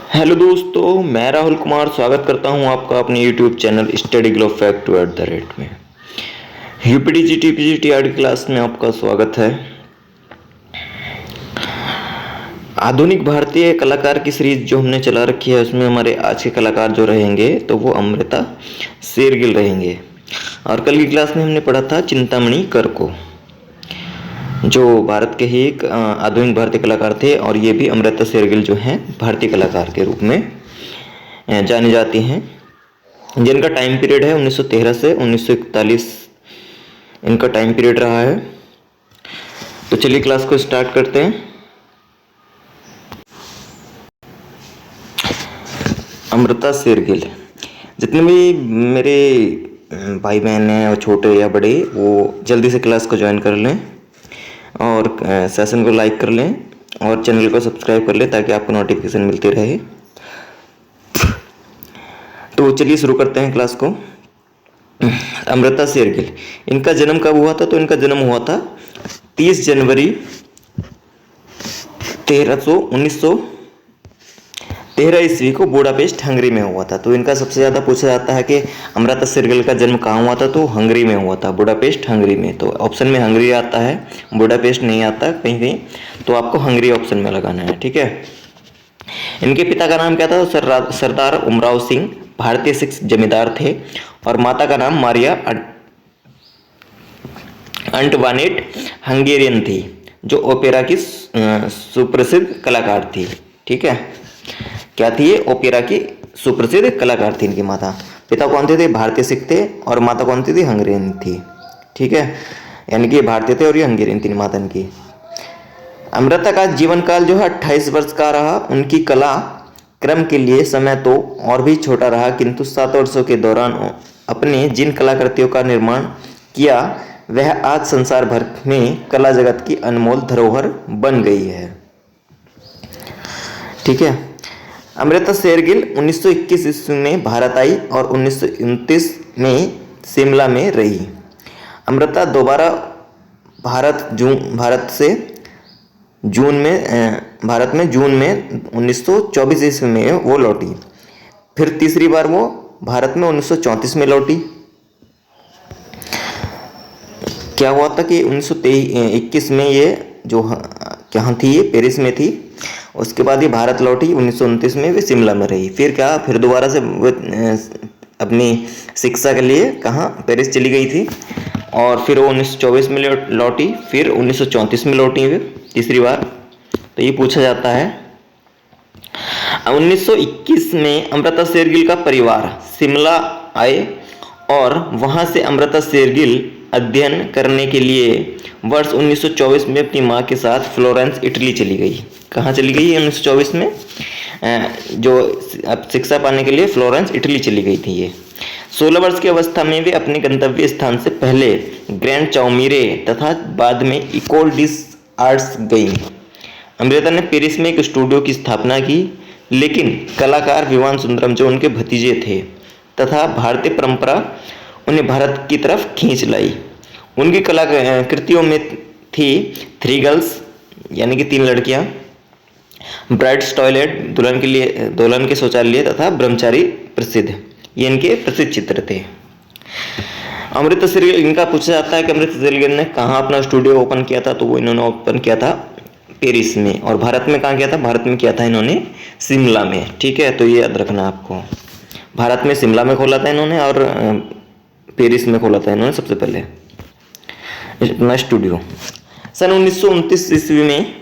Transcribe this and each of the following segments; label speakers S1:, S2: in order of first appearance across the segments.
S1: Hello दोस्तों, मैं राहुल कुमार स्वागत करता हूं आपका अपने YouTube channel study glow fact @ में। यूपीटीजी टीपीजीटीआर की क्लास में आपका स्वागत है। आधुनिक भारतीय कलाकार की सीरीज जो हमने चला रखी है उसमें हमारे आज के कलाकार जो रहेंगे तो वो अमृता शेरगिल रहेंगे। और कल की क्लास में हमने पढ़ा था चिंतामणि कर को, जो भारत के ही एक आधुनिक भारतीय कलाकार थे। और ये भी अमृता शेरगिल जो हैं भारतीय कलाकार के रूप में जानी जाती हैं, जिनका टाइम पीरियड है 1913 से 1941 इनका टाइम पीरियड रहा है। तो चलिए क्लास को स्टार्ट करते हैं। अमृता शेरगिल, जितने भी मेरे भाई बहन हैं और छोटे या बड़े, वो जल्दी से क्लास को ज्वाइन कर लें और सेशन को लाइक कर लें और चैनल को सब्सक्राइब कर लें ताकि आपको नोटिफिकेशन मिलती रहे। तो चलिए शुरू करते हैं क्लास को। अमृता शेरगिल, इनका जन्म कब हुआ था? तो इनका जन्म हुआ था 30 जनवरी 1913 ईस्वी को बुडापेस्ट हंगरी में हुआ था। तो इनका सबसे ज़्यादा पूछा जाता है कि अमृता शेरगिल का जन्म कहाँ हुआ था? तो हंगरी में हुआ था, बुडापेस्ट हंगरी में। तो ऑप्शन में हंगरी आता है, बुडापेस्ट नहीं आता कहीं कहीं, तो आपको हंगरी ऑप्शन में लगाना है, ठीक है। इनके पिता का नाम क्या था? सरदार उमराव सिंह, भारतीय सिख जमींदार थे। और माता का नाम मारिया अंटवानेट हंगेरियन थी, जो ओपेरा की सुप्रसिद्ध कलाकार थी, ठीक है। क्या थी ये? ओपेरा की सुप्रसिद्ध कलाकार थी इनकी माता। पिता कौन थे? भारतीय सिख थे। और माता कौन थी? हंगेरियन थी, ठीक है। यानी कि भारतीय थे और ये हंगेरियन थी माता इनकी। अमृता का जीवन काल जो है 28 वर्ष का रहा। उनकी कला क्रम के लिए समय तो और भी छोटा रहा, किंतु 7 वर्षों के दौरान अपने जिन कलाकृतियों का निर्माण किया वह आज संसार भर में कला जगत की अनमोल धरोहर बन गई है, ठीक है। अमृता शेरगिल 1921 ईस्वी में भारत आई और 1929 में शिमला में रही। अमृता दोबारा भारत में जून में 1924 ईस्वी में वो लौटी। फिर तीसरी बार वो भारत में 1934 में लौटी। क्या हुआ था कि 1921 में ये जो कहाँ थी, ये पेरिस में थी। उसके बाद ये भारत लौटी, 1929 में वे शिमला में रही। फिर दोबारा से वो अपनी शिक्षा के लिए कहाँ, पेरिस चली गई थी। और फिर वो 1924 में लौटी, फिर 1934 में लौटी वे तीसरी बार। तो ये पूछा जाता है। 1921 में अमृता शेरगिल का परिवार शिमला आए और वहां से अमृता शेरगिल अध्ययन करने के लिए वर्ष 1924 में अपनी मां के साथ फ्लोरेंस इटली चली गई। कहाँ चली गई? 1924 में जो शिक्षा पाने के लिए फ्लोरेंस इटली चली गई थी ये। 16 वर्ष की अवस्था में वे अपने गंतव्य स्थान से पहले ग्रैंड चौमीरे तथा बाद में इकोल डिस आर्ट्स गई। अमृता ने पेरिस में एक स्टूडियो की स्थापना की, लेकिन कलाकार विवान सुंदरम जो उनके भतीजे थे तथा भारतीय परंपरा उन्हें भारत की तरफ खींच लाई। उनकी कलाकृतियों में थी 3 गर्ल्स यानी कि 3 लड़कियां, ब्राइड्स टॉयलेट दुल्हन के शौचालय तथा ब्रह्मचारी प्रसिद्ध, ये इनके प्रसिद्ध चित्र थे। अमृता शेरगिल, इनका पूछा जाता है कि अमृता शेरगिल ने कहाँ अपना स्टूडियो ओपन किया था? तो वो इन्होंने ओपन किया था पेरिस में। और भारत में कहाँ किया था? भारत में किया था इन्होंने शिमला में, ठीक है। तो ये याद रखना आपको, भारत में शिमला में खोला था इन्होंने और पेरिस में खोला था इन्होंने सबसे पहले अपना स्टूडियो। सन 1929 ईस्वी में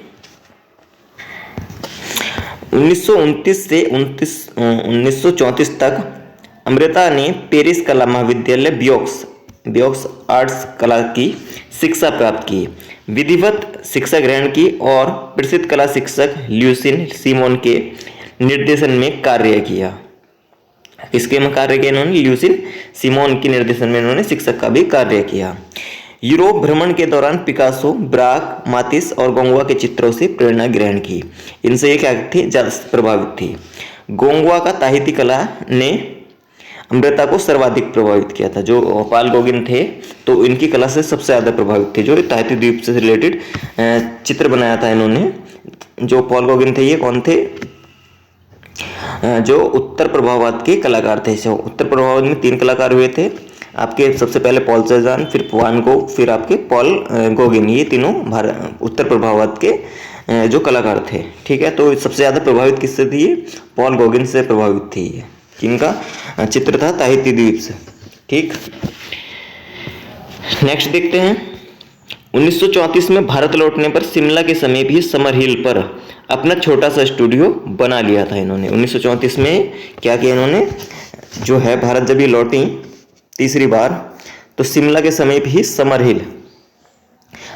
S1: 1929 से 1934 तक अमृता ने पेरिस कला महाविद्यालय बियोक्स आर्ट्स कला की शिक्षा प्राप्त की, विधिवत शिक्षा ग्रहण की और प्रसिद्ध कला शिक्षक ल्यूसिन सिमोन के निर्देशन में कार्य किया। इसके में कार्य किया इन्होंने, ल्यूसिन सिमोन के निर्देशन में इन्होंने शिक्षक का भी कार्य किया। यूरोप भ्रमण के दौरान पिकासो, ब्राक, मातिस और गोंगवा के चित्रों से प्रेरणा ग्रहण की। इनसे ये क्या थी? ज्यादा प्रभावित थी। गोंगवा का ताहिती कला ने अमृता को सर्वाधिक प्रभावित किया था। जो पाल गौगिन थे तो इनकी कला से सबसे ज़्यादा प्रभावित थे। जो ताहिती द्वीप से रिलेटेड चित्र बनाया था इन्होंने। जो पॉल गौगिन थे ये कौन थे? जो उत्तर प्रभाववाद के कलाकार थे। जो उत्तर प्रभाववाद में 3 कलाकार हुए थे आपके, सबसे पहले पॉल सेजान, फिर वान गो, फिर आपके पॉल गोगिन। ये तीनों उत्तर प्रभाववाद के जो कलाकार थे। ठीक है, तो सबसे ज़्यादा प्रभावित किससे थी? ये पॉल गोगिन से प्रभावित थी। ये जिनका चित्र था ताहिती द्वीप से। ठीक, नेक्स्ट देखते हैं। 1934 में भारत लौटने पर शिमला के समीप ही समर हिल पर अपना छोटा सा स्टूडियो बना लिया था इन्होंने। 1934 में क्या किया इन्होंने, जो है भारत जब ये लौटी तीसरी बार, तो शिमला के समीप ही समर हिल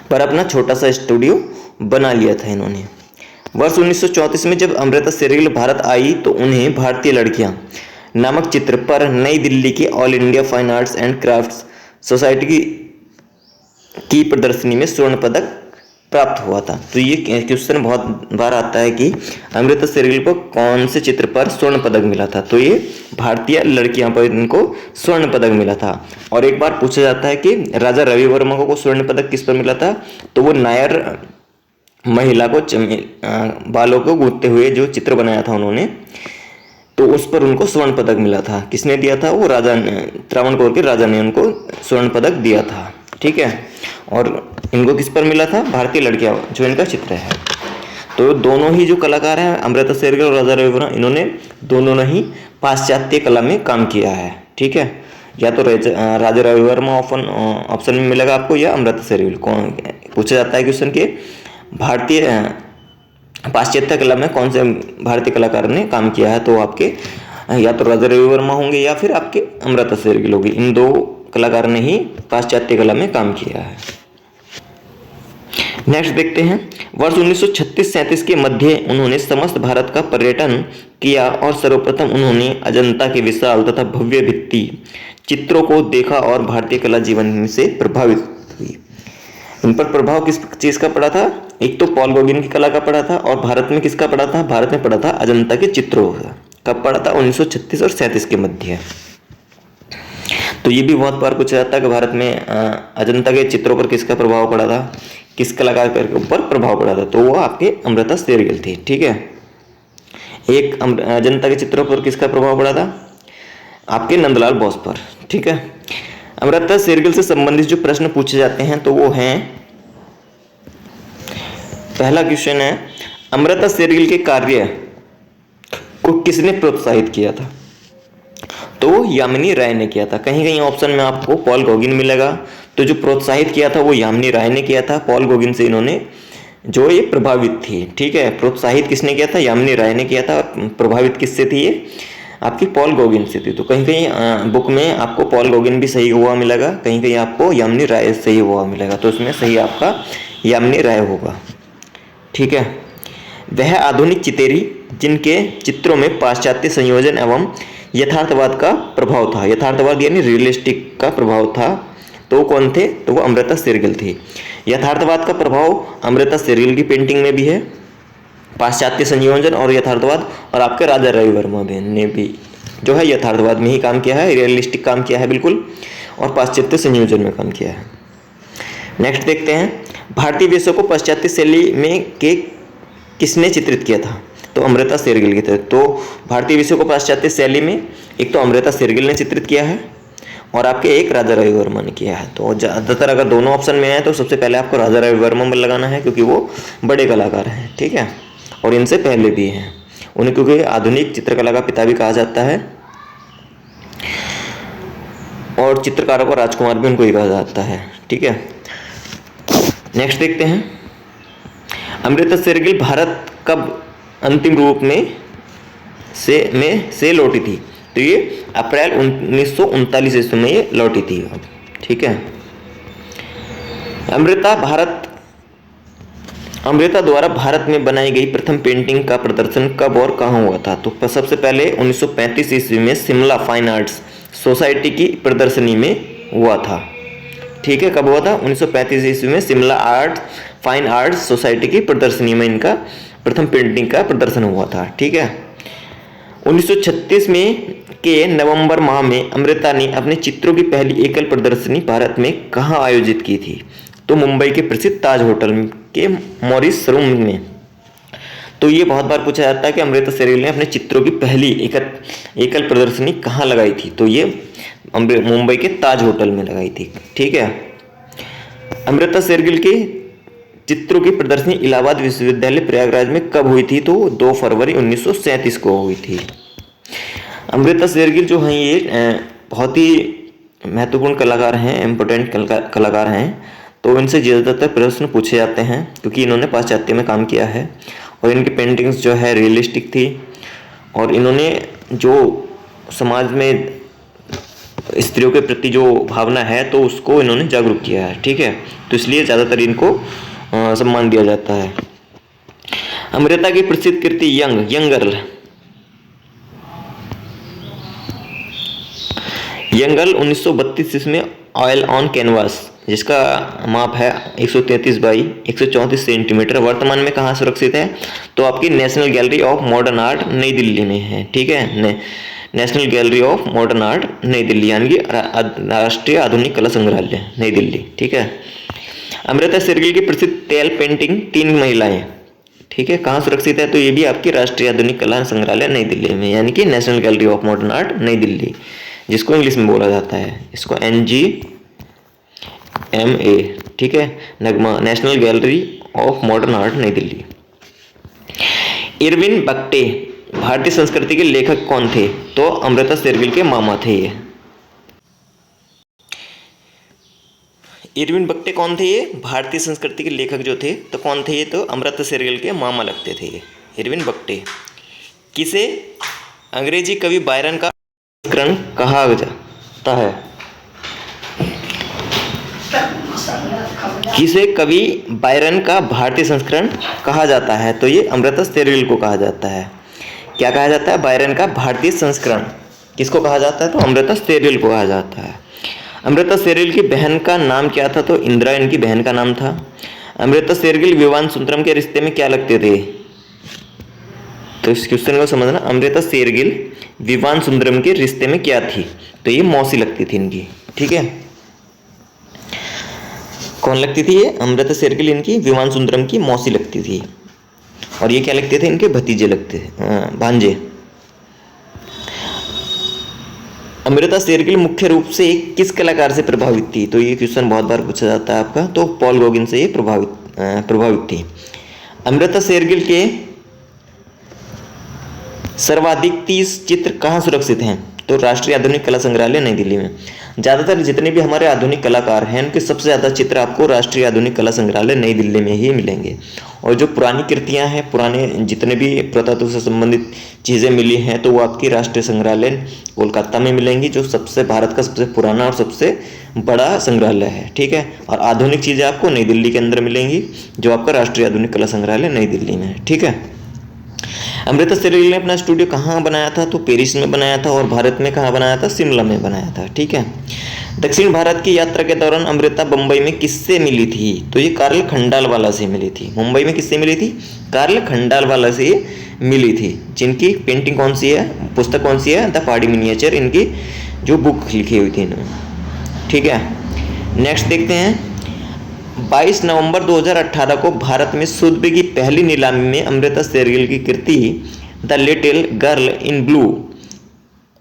S1: पर अपना छोटा सा स्टूडियो बना लिया था इन्होंने। वर्ष 1934 में जब अमृता शेरगिल भारत आई तो उन्हें भारतीय लड़कियां नामक चित्र पर नई दिल्ली के all India fine arts and crafts society की प्रदर्शनी में स्वर्ण पदक प्राप्त हुआ था। तो ये क्वेश्चन बहुत बार आता है कि अमृता शेरगिल को कौन से चित्र पर स्वर्ण पदक मिला था? तो ये भारतीय लड़कियां पर इनको स्वर्ण पदक मिला था। और एक बार पूछा जाता है कि राजा रवि वर्मा को स्वर्ण पदक किस पर मिला था? तो वो नायर महिला को बालों को गूंथते हुए जो चित्र बनाया था उन्होंने, तो उस पर उनको स्वर्ण पदक मिला था। किसने दिया था? वो राजा ने, त्रावणकोर के राजा ने उनको स्वर्ण पदक दिया था। ठीक है, और इनको किस पर मिला था? भारतीय लड़कियां जो इनका चित्र है। तो दोनों ही जो कलाकार हैं अमृता शेरगिल और राजा रवि वर्मा, इन्होंने दोनों ने ही पाश्चात्य कला में काम किया है। ठीक है, या तो राजा रवि वर्मा ऑप्शन में मिलेगा आपको, या अमृता शेरगिल। कौन पूछा जाता है क्वेश्चन के भारतीय पाश्चात्य कला में कौन से भारतीय कलाकार ने काम किया है? तो आपके या तो राजा रवि वर्मा होंगे या फिर आपके अमृता शेरगिल होगी। इन दो कलाकार ने ही पाश्चात्य कला में काम किया है। नेक्स्ट देखते हैं। वर्ष 1936-37 के मध्य उन्होंने समस्त भारत का पर्यटन किया और सर्वप्रथम उन्होंने अजंता के विशाल तथा भव्य भित्ति चित्रों को देखा और भारतीय कला जीवन से प्रभावित हुई। इन पर प्रभाव किस चीज़ का पड़ा था? एक तो पॉल गॉगिन की कला का पड़ा था, और भारत में किसका पड़ा था? भारत में पड़ा था अजंता के चित्रों का। कब पड़ा था? 1936 और 37 के मध्य। तो ये भी बहुत बार पूछा जाता है कि भारत में अजंता के चित्रों पर किसका प्रभाव पड़ा था, किस कलाकार के ऊपर प्रभाव पड़ा था? तो वो आपके अमृता शेरगिल थी। ठीक है, एक अजंता के चित्रों पर किसका प्रभाव पड़ा था? आपके नंदलाल बोस पर। ठीक है, अमृता शेरगिल से संबंधित जो प्रश्न पूछे जाते हैं तो वो हैं, पहला क्वेश्चन है अमृता शेरगिल के कार्य को किसने प्रोत्साहित किया था? तो यामिनी राय ने किया था। कहीं कहीं ऑप्शन में आपको पॉल गॉगिन मिलेगा, तो जो प्रोत्साहित किया था वो यामिनी राय ने किया था। पॉल गॉगिन से इन्होंने जो ये प्रभावित थी। ठीक है, प्रोत्साहित किसने किया था? यामिनी राय ने किया था। प्रभावित किससे थी ये? आपकी पॉल गॉगिन से थी। तो कहीं कहीं बुक में आपको पॉल गॉगिन भी सही हुआ मिलेगा, कहीं कहीं आपको यामिनी राय सही हुआ मिलेगा। तो उसमें सही आपका यामिनी राय होगा। ठीक है, वह आधुनिक चितेरी जिनके चित्रों में पाश्चात्य संयोजन एवं यथार्थवाद का प्रभाव था। यथार्थवाद यानी रियलिस्टिक का प्रभाव था। तो वो कौन थे? तो वो अमृता शेरगिल थी। यथार्थवाद का प्रभाव अमृता शेरगिल की पेंटिंग में भी है, पाश्चात्य संयोजन और यथार्थवाद। और आपके राजा रवि वर्मा ने भी जो है यथार्थवाद में ही काम किया है, रियलिस्टिक काम किया है बिल्कुल, और पाश्चात्य संयोजन में काम किया है। नेक्स्ट देखते हैं, भारतीय वेशों को पाश्चात्य शैली में के किसने चित्रित किया था? तो अमृता शेरगिल की तरह। तो भारतीय विषयों को पाश्चात्य शैली में एक तो अमृता शेरगिल ने चित्रित किया है, और आपके एक राजा रवि वर्मा ने किया है। तो ज़्यादातर अगर दोनों ऑप्शन में है तो सबसे पहले आपको राजा रवि वर्मा पर लगाना है, क्योंकि वो बड़े कलाकार हैं। ठीक है, और इनसे पहले भी हैं उन्हें, क्योंकि आधुनिक चित्रकला का पिता भी कहा जाता है, और चित्रकारों का राजकुमार भी उनको ही कहा जाता है। ठीक है, नेक्स्ट देखते हैं, अमृता शेरगिल भारत कब अंतिम रूप में से लौटी थी? तो ये अप्रैल 1939 ईस्वी में ये लौटी थी। ठीक है, अमृता द्वारा भारत में बनाई गई प्रथम पेंटिंग का प्रदर्शन कब और कहाँ हुआ था? तो सबसे पहले 1935 ईस्वी में शिमला फाइन आर्ट्स सोसाइटी की प्रदर्शनी में हुआ था। ठीक है, कब हुआ था? 1935 ईस्वी में शिमला फाइन आर्ट्स सोसाइटी की प्रदर्शनी में इनका प्रथम पेंटिंग का प्रदर्शन हुआ था। ठीक है, 1936 में के नवंबर माह में अमृता ने अपने चित्रों की पहली एकल प्रदर्शनी भारत में कहाँ आयोजित की थी? तो मुंबई के प्रसिद्ध ताज होटल के मॉरिस रूम में। तो ये बहुत बार पूछा जाता है कि अमृता शेरगिल ने अपने चित्रों की पहली एकल प्रदर्शनी कहाँ लगाई थी। तो ये मुंबई के ताज होटल में लगाई थी। ठीक है। अमृता शेरगिल की चित्रों की प्रदर्शनी इलाहाबाद विश्वविद्यालय प्रयागराज में कब हुई थी? तो 2 फरवरी 1937 को हुई थी। अमृता शेरगिल जो हैं ये बहुत ही महत्वपूर्ण कलाकार हैं, इम्पोर्टेंट कलाकार हैं। तो इनसे ज़्यादातर प्रश्न पूछे जाते हैं क्योंकि इन्होंने पाश्चात्य में काम किया है और इनकी पेंटिंग्स जो है रियलिस्टिक थी और इन्होंने जो समाज में स्त्रियों के प्रति जो भावना है तो उसको इन्होंने जागरूक किया है। ठीक है। तो इसलिए ज़्यादातर इनको सम्मान दिया जाता है। अमृता की प्रसिद्ध कृति यंग गर्ल 1932 में ऑयल ऑन कैनवास जिसका माप है 133 बाई 134 सेंटीमीटर वर्तमान में कहाँ सुरक्षित है? तो आपकी national gallery of modern art नई दिल्ली में है। ठीक है। National gallery of modern art नई दिल्ली यानी कि राष्ट्रीय आधुनिक कला संग्रहालय नई दिल्ली। ठीक है। अमृता शेरगिल की प्रसिद्ध तेल पेंटिंग 3 महिलाएं, ठीक है, कहाँ सुरक्षित है? तो ये भी आपकी राष्ट्रीय आधुनिक कला संग्रहालय नई दिल्ली में यानी कि national gallery of modern art नई दिल्ली, जिसको इंग्लिश में बोला जाता है, इसको NGMA। ठीक है। नगमा national gallery of modern art नई दिल्ली। इरविन बख्टे भारतीय संस्कृति के लेखक कौन थे? तो अमृता शेरगिल के मामा थे ये। इरविन बख्टे कौन थे? ये भारतीय संस्कृति के लेखक जो थे तो कौन थे ये? तो अमृता शेरगिल के मामा लगते थे ये इरविन बख्टे। किसे अंग्रेजी कवि बायरन का संस्करण कहा जाता है? किसे कवि बायरन का भारतीय संस्करण कहा जाता है? तो ये अमृता शेरगिल को कहा जाता है। क्या कहा जाता है? बायरन का भारतीय संस्करण किसको कहा जाता है? तो अमृता शेरगिल को कहा जाता है। अमृता शेरगिल की बहन का नाम क्या था? तो इंदिरा इनकी बहन का नाम था। अमृता शेरगिल विवान सुंदरम के रिश्ते में क्या लगते थे? तो इस क्वेश्चन को समझना। अमृता शेरगिल विवान सुंदरम के रिश्ते में क्या थी? तो ये मौसी लगती थी इनकी। ठीक है। कौन लगती थी ये? अमृता शेरगिल इनकी विवान सुंदरम की मौसी लगती थी और ये क्या लगते थे? इनके भतीजे लगते थे, भांजे। अमृता शेरगिल मुख्य रूप से किस कलाकार से प्रभावित थी? तो ये क्वेश्चन बहुत बार पूछा जाता है आपका। तो पॉल गॉगिन से ये प्रभावित थी। अमृता शेरगिल के सर्वाधिक 30 चित्र कहाँ सुरक्षित हैं? तो राष्ट्रीय आधुनिक कला संग्रहालय नई दिल्ली में। ज़्यादातर जितने भी हमारे आधुनिक कलाकार हैं उनके सबसे ज़्यादा चित्र आपको राष्ट्रीय आधुनिक कला संग्रहालय नई दिल्ली में ही मिलेंगे। और जो पुरानी कृतियां हैं, पुराने जितने भी पुरातत्व से संबंधित चीज़ें मिली हैं तो वो आपकी राष्ट्रीय संग्रहालय कोलकाता में मिलेंगी, जो भारत का सबसे पुराना और सबसे बड़ा संग्रहालय है। ठीक है। और आधुनिक चीज़ें आपको नई दिल्ली के अंदर मिलेंगी, जो आपका राष्ट्रीय आधुनिक कला संग्रहालय नई दिल्ली में है। ठीक है। अमृता शेरगिल ने अपना स्टूडियो कहाँ बनाया था? तो पेरिस में बनाया था। और भारत में कहाँ बनाया था? शिमला में बनाया था। ठीक है। दक्षिण भारत की यात्रा के दौरान अमृता बम्बई में किससे मिली थी? तो ये कार्ल खंडालवाला से मिली थी। मुंबई में किससे मिली थी? कार्ल खंडालवाला से मिली थी, जिनकी पेंटिंग कौन सी है, पुस्तक कौन सी है? द पहाड़ी मिनिएचर, इनकी जो बुक लिखी हुई थी इन्होंने। ठीक है। नेक्स्ट देखते हैं। 22 नवंबर 2018 को भारत में सोथबे की पहली नीलामी में अमृता शेरगिल की कृति the little girl in blue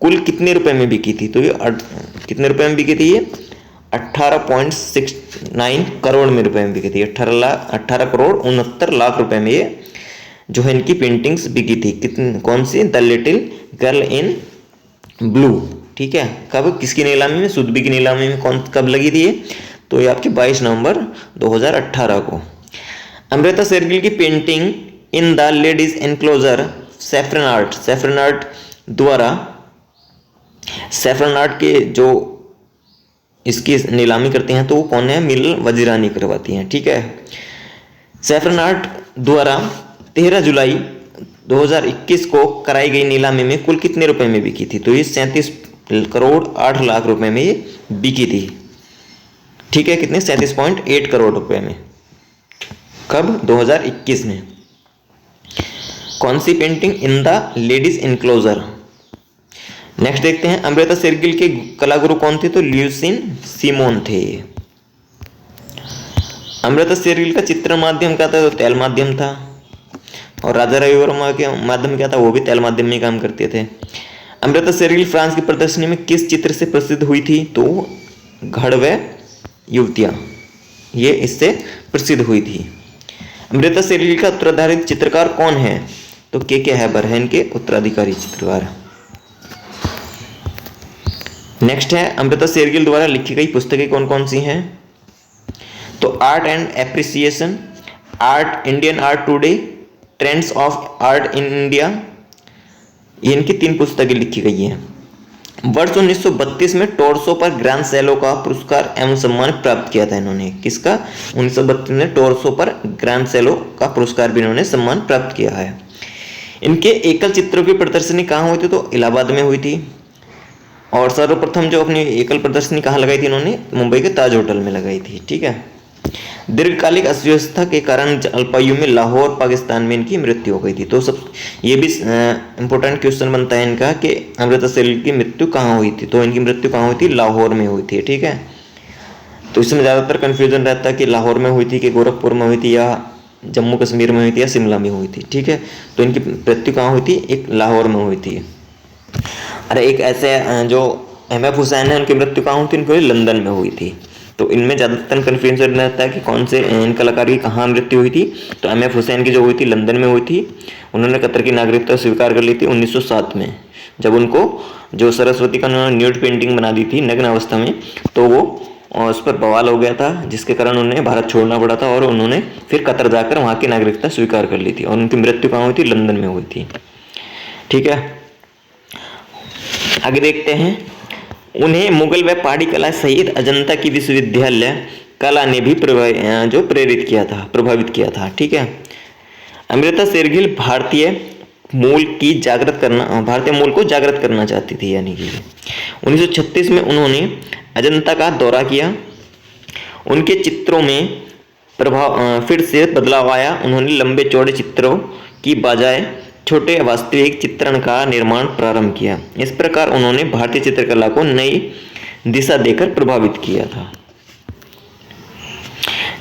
S1: कुल कितने रुपए में बिकी थी? तो ये कितने रुपए में बिकी थी? ये 18.69 करोड़ में रुपए में बिकी थी। 18 करोड़ 69 लाख रुपए में ये जो है इनकी पेंटिंग्स बिकी थी। कौन सी? The little girl in blue. ठीक है। कब, किसकी नीलामी में? सोथबे की नीलामी में कब लगी थी ये? तो ये आपकी 22 नवंबर 2018 को। अमृता शेरगिल की painting in the ladies enclosure saffron art द्वारा, सैफरन आर्ट के जो इसकी नीलामी करते हैं तो वो कौन है? मिल वजीरानी करवाती हैं। ठीक है। सैफरन आर्ट द्वारा 13 जुलाई 2021 को कराई गई नीलामी में कुल कितने रुपए में बिकी थी? तो ये 37 करोड़ 8 लाख रुपए में ये बिकी थी। ठीक है। कितने? 37.8 करोड़ रुपए में। कब? 2021 में। कौन सी painting? In the ladies enclosure. Next देखते हैं। अमृता शेरगिल के कलागुरु कौन थे? तो ल्यूसिन सिमोन थे। अमृता शेरगिल का चित्र माध्यम क्या था? तो तैल माध्यम था। और राजा रवि वर्मा के माध्यम क्या था, वो भी तैल माध्यम में काम करते थे। अमृता शेरगिल फ्रांस की प्रदर्शनी में किस चित्र से प्रसिद्ध हुई थी, तो घर व युवतियाँ, ये इससे प्रसिद्ध हुई थी। अमृता शेरगिल का उत्तराधिकारी चित्रकार कौन है, तो के हैबर है इनके उत्तराधिकारी चित्रकार। नेक्स्ट है अमृता शेरगिल द्वारा लिखी गई पुस्तकें कौन कौन सी हैं, तो art and appreciation, art, Indian art today, trends of art in India, ये इनकी 3 पुस्तकें लिखी गई हैं। वर्ष 1932 में टोरसो पर ग्रैंड सेलो का पुरस्कार एवं सम्मान प्राप्त किया था इन्होंने। किसका, 1932 में टोरसो पर ग्रैंड सेलो का पुरस्कार भी इन्होंने सम्मान प्राप्त किया है। इनके एकल चित्रों की प्रदर्शनी कहाँ हुई थी, तो इलाहाबाद में हुई थी। और सर्वप्रथम जो अपनी एकल प्रदर्शनी कहाँ लगाई थी इन्होंने, मुंबई के ताज होटल में लगाई थी। ठीक है। दीर्घकालिक अस्थायी के कारण अल्पायु में लाहौर पाकिस्तान में इनकी मृत्यु हो गई थी। तो सब ये भी इंपॉर्टेंट क्वेश्चन बनता है इनका कि अमृता शेरगिल की मृत्यु कहाँ हुई थी, तो इनकी मृत्यु कहाँ हुई थी, लाहौर में हुई थी। ठीक है। तो इसमें ज़्यादातर कन्फ्यूजन रहता है कि लाहौर में हुई थी कि गोरखपुर में हुई थी या जम्मू कश्मीर में हुई थी या शिमला में हुई थी। ठीक है। तो इनकी मृत्यु कहाँ हुई थी, एक लाहौर में हुई थी। अरे एक ऐसे जो एम.एफ. हुसैन है, उनकी मृत्यु कहाँ हुई थी, उनकी लंदन में हुई थी। तो इनमें ज़्यादातर कन्फ्यूजन रहता है कि कौन से इन कलाकार की कहाँ मृत्यु हुई थी। तो एम.एफ. हुसैन की जो हुई थी लंदन में हुई थी। उन्होंने कतर की नागरिकता स्वीकार कर ली थी 1907 में, जब उनको जो सरस्वती का उन्होंने न्यूड पेंटिंग बना दी थी नग्न अवस्था में, तो वो उस पर बवाल हो गया था, जिसके कारण उन्हें भारत छोड़ना पड़ा था और उन्होंने फिर कतर जाकर वहाँ की नागरिकता स्वीकार कर ली थी। और उनकी मृत्यु कहाँ हुई थी, लंदन में हुई थी। ठीक है। आगे देखते हैं। उन्हें मुगल व पहाड़ी कला सहित अजंता की विश्वविद्यालय कला ने भी प्रभावित किया था। ठीक है। अमृता शेरगिल भारतीय मूल को जागृत करना चाहती थी, यानी कि 1936 में उन्होंने अजंता का दौरा किया। उनके चित्रों में फिर से बदलाव आया। उन्होंने लंबे चौड़े चित्रों की बजाय छोटे वास्तविक चित्रण का निर्माण प्रारंभ किया। इस प्रकार उन्होंने भारतीय चित्रकला को नई दिशा देकर प्रभावित किया था।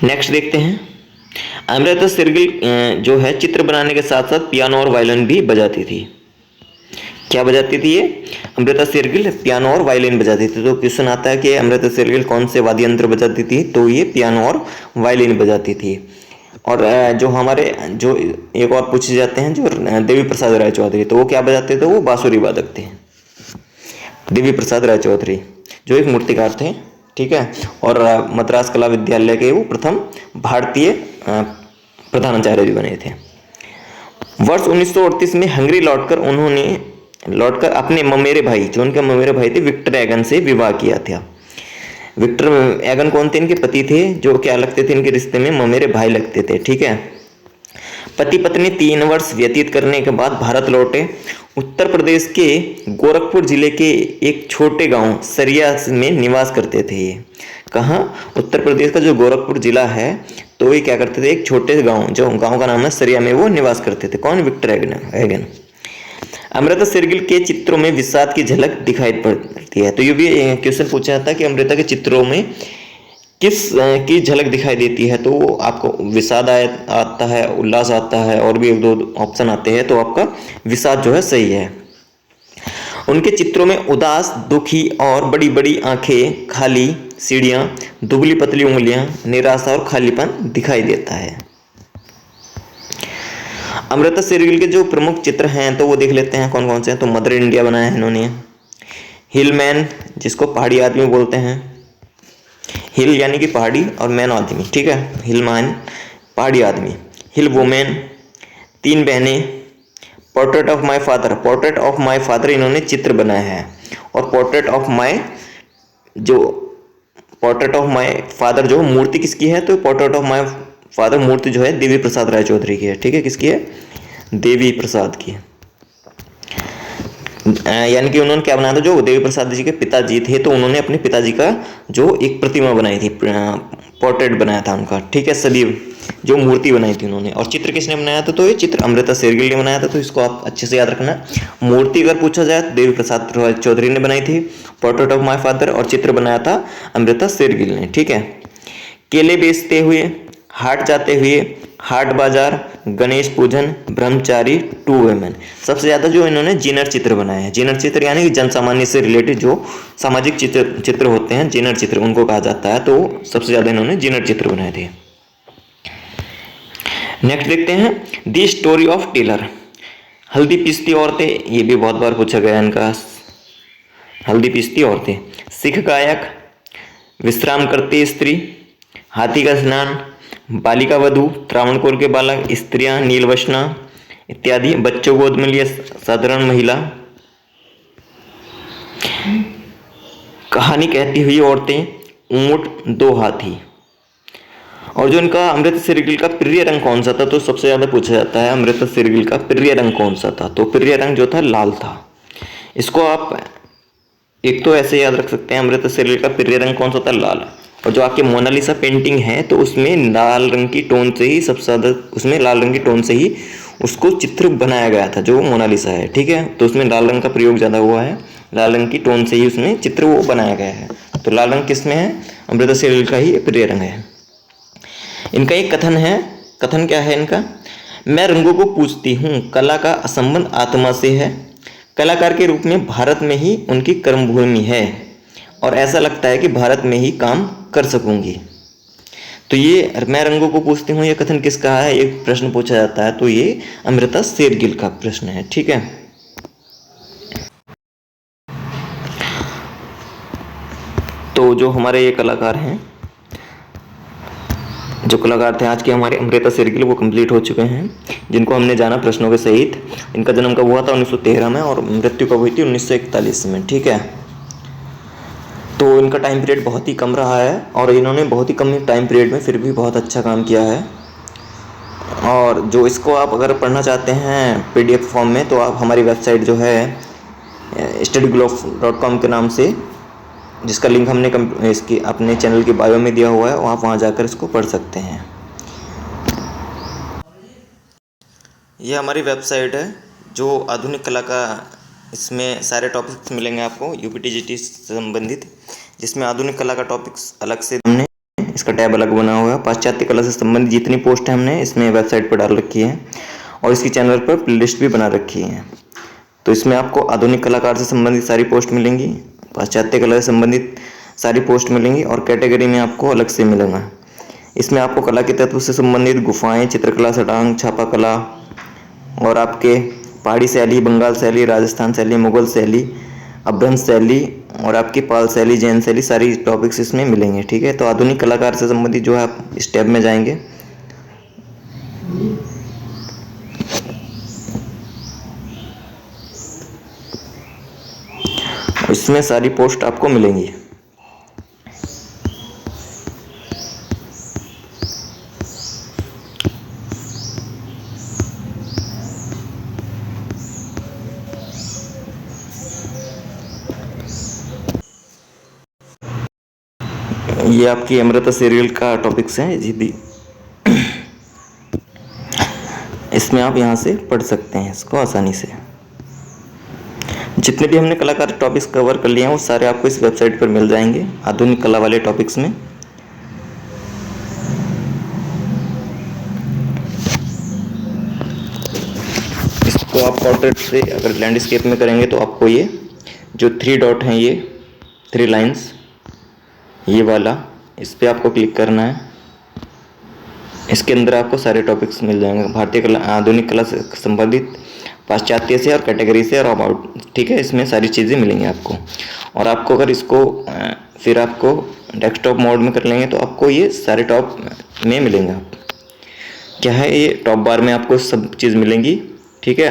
S1: नेक्स्ट देखते हैं। अमृता शेरगिल जो है चित्र बनाने के साथ साथ पियानो और वायलिन भी बजाती थी। क्या बजाती थी ये, अमृता शेरगिल पियानो और वायलिन बजाती थी। तो क्वेश्चन आता है कि अमृता शेरगिल कौन से वाद्य यंत्र बजाती थी, तो ये पियानो और वायलिन बजाती थी। और जो हमारे जो एक और पूछे जाते हैं, जो देवी प्रसाद राय चौधरी, तो वो क्या बजाते थे, वो बांसुरी वादक थे। देवी प्रसाद राय चौधरी जो एक मूर्तिकार थे। ठीक है। और मद्रास कला विद्यालय के वो प्रथम भारतीय प्रधानाचार्य भी बने थे। वर्ष 1938 में हंगरी लौटकर अपने ममेरे भाई, जो उनके ममेरे भाई थे, विक्टर एगन से विवाह किया था। विक्टर एगन कौन थे, इनके पति थे, जो क्या लगते थे इनके रिश्ते में, ममेरे भाई लगते थे। ठीक है। पति पत्नी 3 वर्ष व्यतीत करने के बाद भारत लौटे। उत्तर प्रदेश के गोरखपुर जिले के एक छोटे गांव सरिया में निवास करते थे ये। कहाँ, उत्तर प्रदेश का जो गोरखपुर जिला है, तो ये क्या करते थे, एक छोटे गांव, जो गांव का नाम है सरिया में, वो निवास करते थे। कौन, विक्टर एगन। अमृता शेरगिल के चित्रों में विषाद की झलक दिखाई पड़ती है। तो ये भी क्वेश्चन पूछा जाता है कि अमृता के चित्रों में किस की झलक दिखाई देती है, तो आपको विषाद आता है, उल्लास आता है, और भी 1-2 ऑप्शन आते हैं, तो आपका विषाद जो है सही है। उनके चित्रों में उदास, दुखी और बड़ी बड़ी आंखें, खाली सीढ़ियाँ, दुबली पतली उंगलियां, निराशा और खालीपन दिखाई देता है। अमृता शेरगिल के जो प्रमुख चित्र हैं, तो वो देख लेते हैं कौन कौन से हैं। तो मदर इंडिया बनाया है इन्होंने, हिलमैन जिसको पहाड़ी आदमी बोलते हैं, हिल यानी कि पहाड़ी और मैन आदमी। ठीक है। हिलमैन पहाड़ी आदमी, हिल वुमेन, 3 बहनें, पोर्ट्रेट ऑफ माय फादर इन्होंने चित्र बनाया है। और पोर्ट्रेट ऑफ माय फादर जो मूर्ति किसकी है, तो पोर्ट्रेट ऑफ माय फादर मूर्ति जो है देवी प्रसाद राय चौधरी की है। ठीक है। किसकी है, देवी प्रसाद की है। यानी कि उन्होंने क्या बनाया था, जो देवी प्रसाद जी के पिताजी थे, तो उन्होंने अपने पिताजी का जो एक प्रतिमा बनाई थी, पोर्ट्रेट बनाया था उनका। ठीक है। सदैव जो मूर्ति बनाई थी उन्होंने। और चित्र किसने बनाया था, तो ये चित्र अमृता शेरगिल ने बनाया था। तो इसको आप अच्छे से याद रखना। मूर्ति अगर पूछा जाए तो देवी प्रसाद राय चौधरी ने बनाई थी, पोर्ट्रेट ऑफ माय फादर, और चित्र बनाया था अमृता शेरगिल ने। ठीक है। केले बेचते हुए, हाट जाते हुए, हाट बाजार, गणेश पूजन, ब्रह्मचारी, टू वुमेन। सबसे ज़्यादा जो इन्होंने जीनर चित्र बनाए हैं, जीनर चित्र यानी कि जन सामान्य से रिलेटेड जो सामाजिक चित्र होते हैं, जीनर चित्र उनको कहा जाता है। तो सबसे ज़्यादा इन्होंने जीनर चित्र बनाए थे। नेक्स्ट देखते हैं दी स्टोरी ऑफ टेलर। हल्दी पीसती औरतें, ये भी बहुत बार पूछा गया इनका। हल्दी पीसती औरतें, सिख गायक, विश्राम करती स्त्री, हाथी का स्नान, बालिका वधू, त्रावणकोर के बालक, स्त्रियां, नीलवसना इत्यादि, बच्चों गोद में लिए साधारण महिला, कहानी कहती हुई औरतें, ऊंट, दो हाथी। और जो इनका अमृतसर गिल का प्रिय रंग कौन सा था, तो सबसे ज़्यादा पूछा जाता है अमृतसर गिल का प्रिय रंग कौन सा था। तो प्रिय रंग जो था लाल था। इसको आप एक तो ऐसे याद रख सकते हैं, अमृतसर गिल का प्रिय रंग कौन सा था, लाल। और जो आपकी मोनालिसा पेंटिंग है तो उसमें लाल रंग की टोन से ही सबसे ज़्यादा, उसमें लाल रंग की टोन से ही उसको चित्र बनाया गया था जो मोनालिसा है, ठीक है। तो उसमें लाल रंग का प्रयोग ज़्यादा हुआ है, लाल रंग की टोन से ही उसमें चित्र वो बनाया गया है। तो लाल रंग किस में है, अमृतसर गिल का ही प्रिय रंग है। इनका एक कथन है, कथन क्या है इनका, मैं रंगों को पूजती हूँ, कला का संबंध आत्मा से है, कलाकार के रूप में भारत में ही उनकी कर्मभूमि है और ऐसा लगता है कि भारत में ही काम कर सकूंगी। तो ये मैं रंगों को पूछती हूँ, ये कथन किसका है, एक प्रश्न पूछा जाता है, तो ये अमृता शेरगिल का प्रश्न है, ठीक है। तो जो हमारे ये कलाकार हैं, जो कलाकार थे आज के हमारे अमृता शेरगिल, वो कंप्लीट हो चुके हैं, जिनको हमने जाना प्रश्नों के सहित। इनका जन्म कब हुआ था, 1913 में, और मृत्यु कब हुई थी, 1941 में, ठीक है। तो इनका टाइम पीरियड बहुत ही कम रहा है और इन्होंने बहुत ही कम टाइम पीरियड में फिर भी बहुत अच्छा काम किया है। और जो इसको आप अगर पढ़ना चाहते हैं PDF फॉर्म में, तो आप हमारी वेबसाइट जो है studyglobe.com के नाम से, जिसका लिंक हमने इसकी अपने चैनल की बायो में दिया हुआ है, आप वहाँ जाकर इसको पढ़ सकते हैं। ये हमारी वेबसाइट है जो आधुनिक कला का, इसमें सारे टॉपिक्स मिलेंगे आपको UPTGT से संबंधित, जिसमें आधुनिक कला का टॉपिक्स अलग से हमने इसका टैब अलग बना हुआ है। पाश्चात्य कला से संबंधित जितनी पोस्ट है हमने इसमें वेबसाइट पर डाल रखी है और इसकी चैनल पर प्लेलिस्ट भी बना रखी है। तो इसमें आपको आधुनिक कलाकार से संबंधित सारी पोस्ट मिलेंगी, पाश्चात्य कला से संबंधित सारी पोस्ट मिलेंगी और कैटेगरी में आपको अलग से मिलेगा। इसमें आपको कला के तत्व से संबंधित गुफाएँ, चित्रकला, सटांग, छापा कला और आपके पहाड़ी शैली, बंगाल शैली, राजस्थान शैली, मुगल शैली, अभ्रंश शैली और आपकी पाल शैली, जैन शैली, सारी टॉपिक्स इसमें मिलेंगे, ठीक है। तो आधुनिक कलाकार से संबंधित जो है आप इस टैब में जाएंगे, इसमें सारी पोस्ट आपको मिलेंगी। ये आपकी अमृता शेरगिल का टॉपिक्स हैं जी दी, इसमें आप यहाँ से पढ़ सकते हैं इसको आसानी से। जितने भी हमने कलाकार टॉपिक्स कवर कर लिए हैं वो सारे आपको इस वेबसाइट पर मिल जाएंगे, आधुनिक कला वाले टॉपिक्स में। इसको आप पोर्ट्रेट से अगर लैंडस्केप में करेंगे तो आपको ये जो 3 डॉट हैं, ये 3 लाइन्स, ये वाला, इस पर आपको क्लिक करना है। इसके अंदर आपको सारे टॉपिक्स मिल जाएंगे, भारतीय कला, आधुनिक कला से संबंधित, पाश्चात्य से और कैटेगरी से और अबाउट, ठीक है। इसमें सारी चीज़ें मिलेंगी आपको। और आपको अगर इसको फिर आपको डेस्कटॉप मोड में कर लेंगे तो आपको ये सारे टॉप में मिलेंगे। आप क्या है, ये टॉप बार में आपको सब चीज़ मिलेंगी, ठीक है।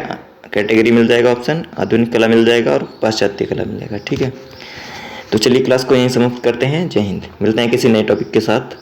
S1: कैटेगरी मिल जाएगा ऑप्शन, आधुनिक कला मिल जाएगा और पाश्चात्य कला मिल जाएगा, ठीक है। तो चलिए क्लास को यहीं समाप्त करते हैं। जय हिंद। मिलते हैं किसी नए टॉपिक के साथ।